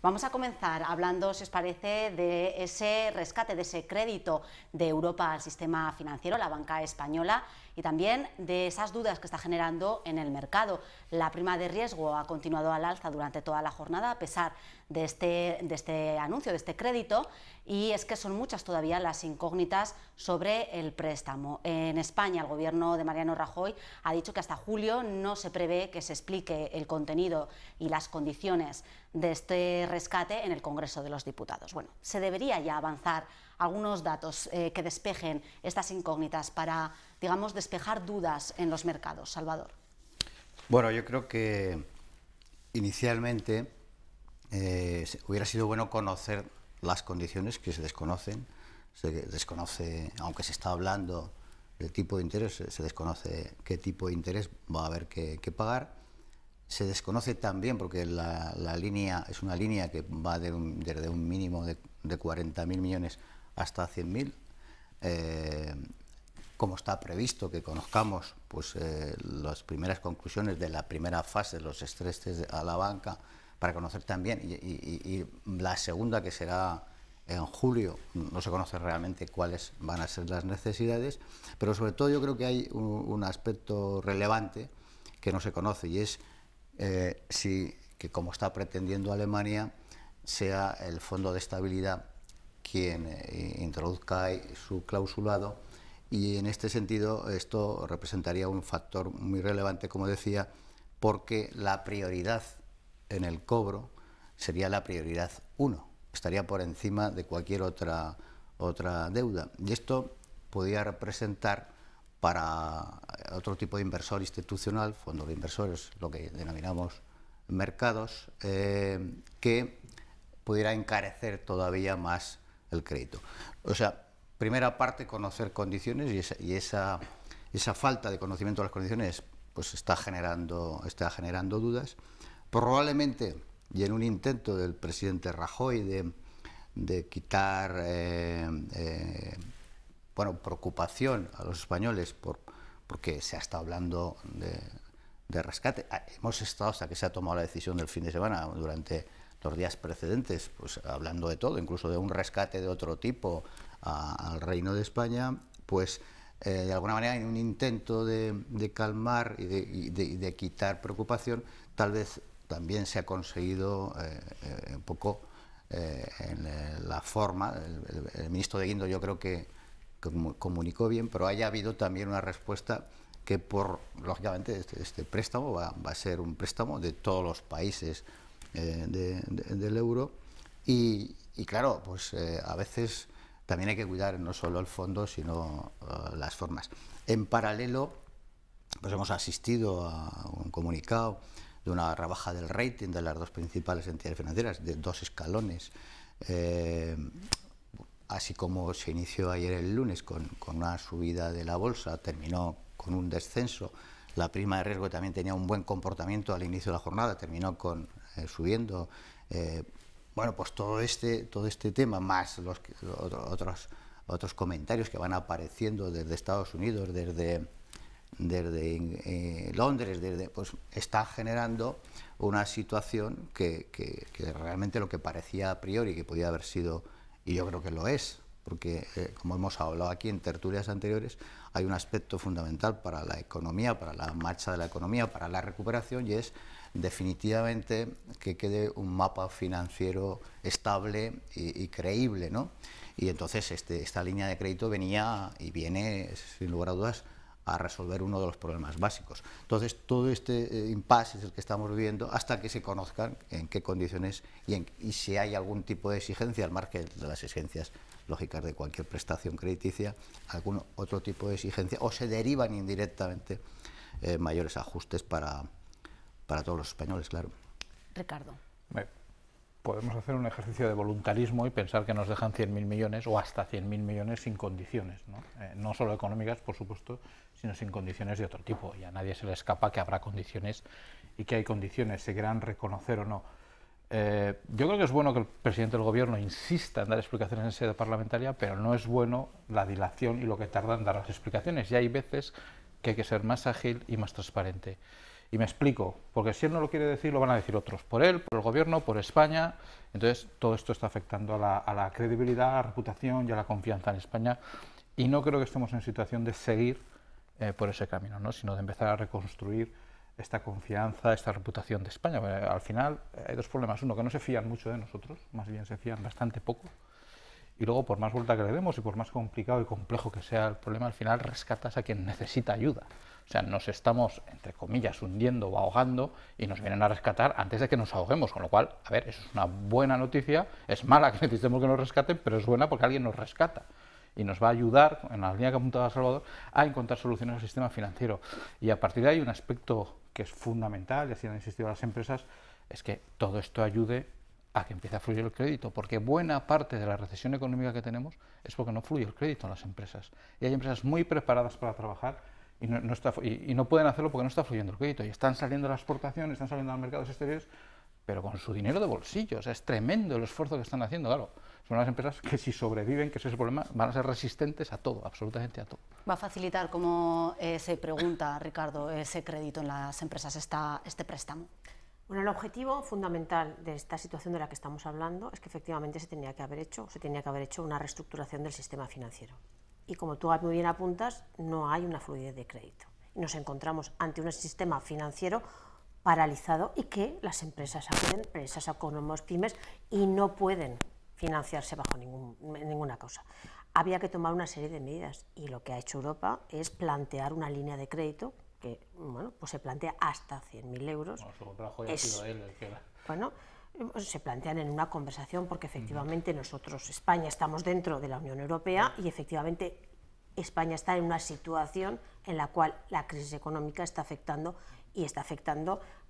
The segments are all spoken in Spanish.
Vamos a comenzar hablando, si os parece, de ese rescate, de ese crédito de Europa al sistema financiero, la banca española, y también de esas dudas que está generando en el mercado. La prima de riesgo ha continuado al alza durante toda la jornada, a pesar de este anuncio, de este crédito, y es que son muchas todavía las incógnitas sobre el préstamo. En España, el gobierno de Mariano Rajoy ha dicho que hasta julio no se prevé que se explique el contenido y las condiciones de este rescate en el Congreso de los Diputados. Bueno, se debería ya avanzar algunos datos que despejen estas incógnitas para, digamos, despejar dudas en los mercados. Salvador. Bueno, yo creo que inicialmente hubiera sido bueno conocer las condiciones que se desconocen. Se desconoce, aunque se está hablando del tipo de interés, se desconoce qué tipo de interés va a haber que pagar. Se desconoce también, porque la línea es una línea que va desde un mínimo de 40.000 millones hasta 100.000. Como está previsto que conozcamos pues, las primeras conclusiones de la primera fase de los stress test a la banca, para conocer también, y la segunda, que será en julio, no se conoce realmente cuáles van a ser las necesidades, pero sobre todo yo creo que hay un aspecto relevante que no se conoce, y es que, como está pretendiendo Alemania, sea el Fondo de Estabilidad quien introduzca su clausulado, y en este sentido esto representaría un factor muy relevante, como decía, porque la prioridad en el cobro sería la prioridad 1, estaría por encima de cualquier otra deuda, y esto podría representar para otro tipo de inversor institucional, fondos de inversores, lo que denominamos mercados, que pudiera encarecer todavía más el crédito. O sea, primera parte, conocer condiciones, y esa falta de conocimiento de las condiciones pues está generando dudas. Probablemente, y en un intento del presidente Rajoy de quitar preocupación a los españoles porque se ha estado hablando de rescate. Hemos estado, hasta que se ha tomado la decisión del fin de semana, durante los días precedentes, pues hablando de todo, incluso de un rescate de otro tipo al Reino de España, pues de alguna manera, en un intento de calmar y de quitar preocupación, tal vez también se ha conseguido un poco en la forma. El ministro de Guindos, yo creo que comunicó bien, pero haya habido también una respuesta que, lógicamente, este préstamo va a ser un préstamo de todos los países del euro, y claro, pues a veces también hay que cuidar no solo el fondo, sino las formas. En paralelo, pues hemos asistido a un comunicado de una rebaja del rating de las dos principales entidades financieras, de 2 escalones, así como se inició ayer el lunes con una subida de la bolsa, terminó con un descenso. La prima de riesgo, que también tenía un buen comportamiento al inicio de la jornada, terminó subiendo. Bueno, pues todo este tema, más otros comentarios que van apareciendo desde Estados Unidos, desde Londres, pues está generando una situación que realmente, lo que parecía a priori que podía haber sido, y yo creo que lo es, porque como hemos hablado aquí en tertulias anteriores, hay un aspecto fundamental para la economía, para la marcha de la economía, para la recuperación, y es definitivamente que quede un mapa financiero estable y creíble, ¿no? Y entonces esta línea de crédito venía y viene, sin lugar a dudas, a resolver uno de los problemas básicos. Entonces, todo este impasse es el que estamos viviendo hasta que se conozcan en qué condiciones y si hay algún tipo de exigencia, al margen de las exigencias lógicas de cualquier prestación crediticia, algún otro tipo de exigencia, o se derivan indirectamente mayores ajustes para todos los españoles, claro. Ricardo. Podemos hacer un ejercicio de voluntarismo y pensar que nos dejan 100.000 millones o hasta 100.000 millones sin condiciones, ¿no? No solo económicas, por supuesto, sino sin condiciones de otro tipo. Y a nadie se le escapa que habrá condiciones y que hay condiciones, se quieran reconocer o no. Yo creo que es bueno que el presidente del gobierno insista en dar explicaciones en sede parlamentaria, pero no es bueno la dilación y lo que tarda en dar las explicaciones. Y hay veces que hay que ser más ágil y más transparente. Y me explico, porque si él no lo quiere decir, lo van a decir otros, por él, por el gobierno, por España. Entonces, todo esto está afectando a la credibilidad, a la reputación y a la confianza en España. Y no creo que estemos en situación de seguir por ese camino, ¿no? Sino de empezar a reconstruir esta confianza, esta reputación de España. Al final hay dos problemas. Uno, que no se fían mucho de nosotros, más bien se fían bastante poco. Y luego, por más vuelta que le demos y por más complicado y complejo que sea el problema, al final rescatas a quien necesita ayuda. O sea, nos estamos, entre comillas, hundiendo o ahogando y nos vienen a rescatar antes de que nos ahoguemos. Con lo cual, a ver, eso es una buena noticia. Es mala que necesitemos que nos rescaten, pero es buena porque alguien nos rescata. Y nos va a ayudar, en la línea que apuntaba Salvador, a encontrar soluciones al sistema financiero. Y a partir de ahí, un aspecto que es fundamental, y así han insistido las empresas, es que todo esto ayude a que empiece a fluir el crédito, porque buena parte de la recesión económica que tenemos es porque no fluye el crédito en las empresas. Y hay empresas muy preparadas para trabajar y no pueden hacerlo porque no está fluyendo el crédito. Y están saliendo a la exportación, están saliendo a los mercados exteriores, pero con su dinero de bolsillo. O sea, es tremendo el esfuerzo que están haciendo, claro. Son las empresas que si sobreviven, que ese es el problema, van a ser resistentes a todo, absolutamente a todo. ¿Va a facilitar, como se pregunta, Ricardo, ese crédito en las empresas, este préstamo? Bueno, el objetivo fundamental de esta situación de la que estamos hablando es que efectivamente se tenía que haber hecho una reestructuración del sistema financiero. Y como tú muy bien apuntas, no hay una fluidez de crédito. Y nos encontramos ante un sistema financiero paralizado y que las empresas acuden, empresas autónomos, pymes, y no pueden financiarse bajo ninguna causa. Había que tomar una serie de medidas y lo que ha hecho Europa es plantear una línea de crédito que, bueno, pues se plantea hasta 100.000 euros. Bueno, se plantean en una conversación porque efectivamente nosotros, España, estamos dentro de la Unión Europea y efectivamente España está en una situación en la cual la crisis económica está afectando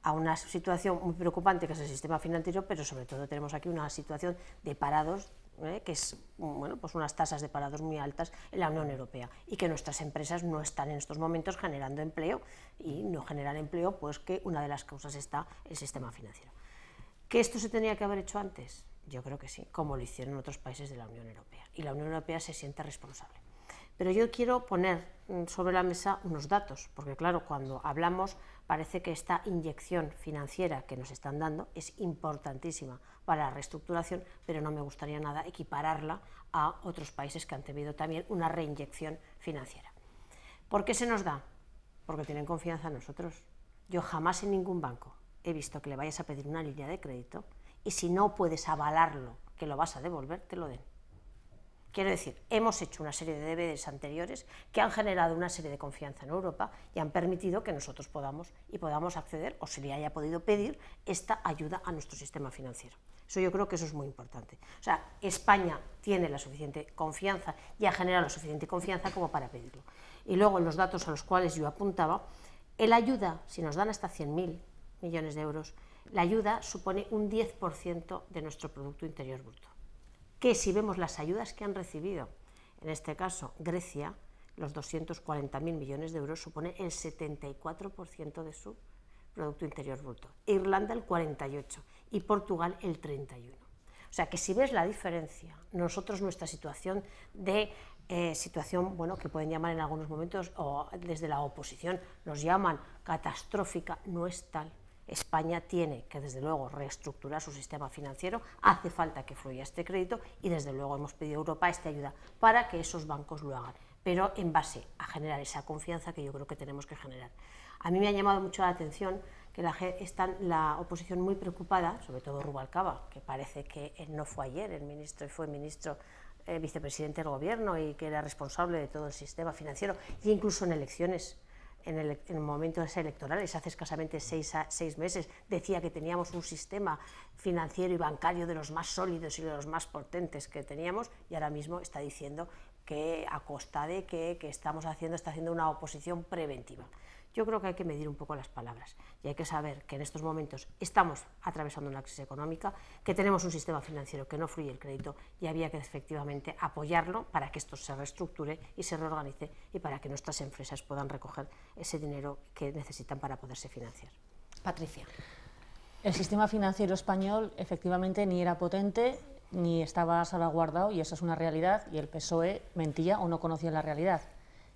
a una situación muy preocupante que es el sistema financiero, pero sobre todo tenemos aquí una situación de parados, que es, bueno, pues unas tasas de parados muy altas en la Unión Europea y que nuestras empresas no están en estos momentos generando empleo y no generan empleo, pues que una de las causas está el sistema financiero. ¿Que esto se tenía que haber hecho antes? Yo creo que sí, como lo hicieron otros países de la Unión Europea, y la Unión Europea se siente responsable. Pero yo quiero poner sobre la mesa unos datos, porque claro, cuando hablamos parece que esta inyección financiera que nos están dando es importantísima para la reestructuración, pero no me gustaría nada equipararla a otros países que han tenido también una reinyección financiera. ¿Por qué se nos da? Porque tienen confianza en nosotros. Yo jamás en ningún banco he visto que le vayas a pedir una línea de crédito y si no puedes avalarlo, que lo vas a devolver, te lo den. Quiero decir, hemos hecho una serie de deberes anteriores que han generado una serie de confianza en Europa y han permitido que nosotros podamos acceder, o se le haya podido pedir, esta ayuda a nuestro sistema financiero. Eso yo creo que eso es muy importante. O sea, España tiene la suficiente confianza y ha generado la suficiente confianza como para pedirlo. Y luego, en los datos a los cuales yo apuntaba, el ayuda, si nos dan hasta 100.000 millones de euros, la ayuda supone un 10% de nuestro Producto Interior Bruto. Que si vemos las ayudas que han recibido, en este caso Grecia, los 240.000 millones de euros supone el 74% de su Producto Interior Bruto, Irlanda el 48% y Portugal el 31%. O sea que si ves la diferencia, nosotros nuestra situación bueno, que pueden llamar en algunos momentos, o desde la oposición nos llaman catastrófica, no es tal. España tiene que, desde luego, reestructurar su sistema financiero, hace falta que fluya este crédito y, desde luego, hemos pedido a Europa esta ayuda para que esos bancos lo hagan, pero en base a generar esa confianza que yo creo que tenemos que generar. A mí me ha llamado mucho la atención que está la oposición muy preocupada, sobre todo Rubalcaba, que parece que él no fue ayer, fue vicepresidente del Gobierno y que era responsable de todo el sistema financiero, e incluso en elecciones. En el momento electorales, hace escasamente 6 meses, decía que teníamos un sistema financiero y bancario de los más sólidos y de los más potentes que teníamos, y ahora mismo está diciendo que a costa de que está haciendo una oposición preventiva. Yo creo que hay que medir un poco las palabras y hay que saber que en estos momentos estamos atravesando una crisis económica, que tenemos un sistema financiero que no fluye el crédito y había que efectivamente apoyarlo para que esto se reestructure y se reorganice y para que nuestras empresas puedan recoger ese dinero que necesitan para poderse financiar. Patricia. El sistema financiero español efectivamente ni era potente ni estaba salvaguardado, y eso es una realidad, y el PSOE mentía o no conocía la realidad.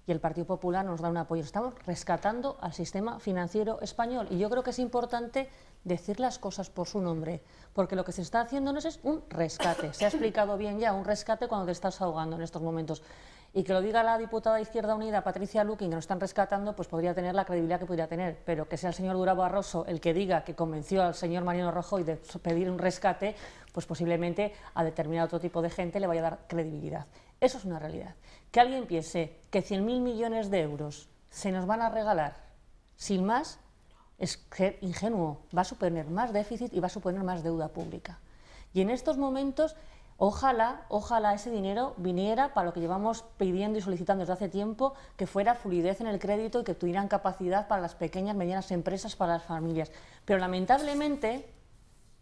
y el Partido Popular nos da un apoyo. Estamos rescatando al sistema financiero español y yo creo que es importante decir las cosas por su nombre, porque lo que se está haciendo no es un rescate, se ha explicado bien ya, un rescate cuando te estás ahogando en estos momentos. Y que lo diga la diputada de Izquierda Unida, Patricia Luque, que nos están rescatando, pues podría tener la credibilidad que podría tener, pero que sea el señor Durão Barroso el que diga que convenció al señor Mariano Rajoy de pedir un rescate, pues posiblemente a determinado otro tipo de gente le vaya a dar credibilidad. Eso es una realidad. Que alguien piense que 100.000 millones de euros se nos van a regalar sin más, es ingenuo, va a suponer más déficit y va a suponer más deuda pública. Y en estos momentos, ojalá ese dinero viniera para lo que llevamos pidiendo y solicitando desde hace tiempo, que fuera fluidez en el crédito y que tuvieran capacidad para las pequeñas, medianas empresas, para las familias. Pero lamentablemente,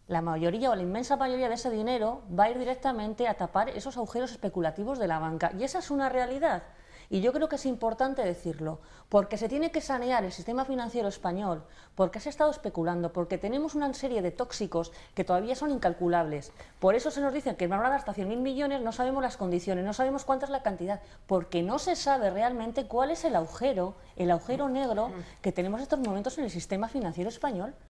la mayoría o la inmensa mayoría de ese dinero va a ir directamente a tapar esos agujeros especulativos de la banca. Y esa es una realidad. Y yo creo que es importante decirlo, porque se tiene que sanear el sistema financiero español, porque se ha estado especulando, porque tenemos una serie de tóxicos que todavía son incalculables. Por eso se nos dice que van a dar hasta 100.000 millones, no sabemos las condiciones, no sabemos cuánta es la cantidad, porque no se sabe realmente cuál es el agujero negro que tenemos en estos momentos en el sistema financiero español.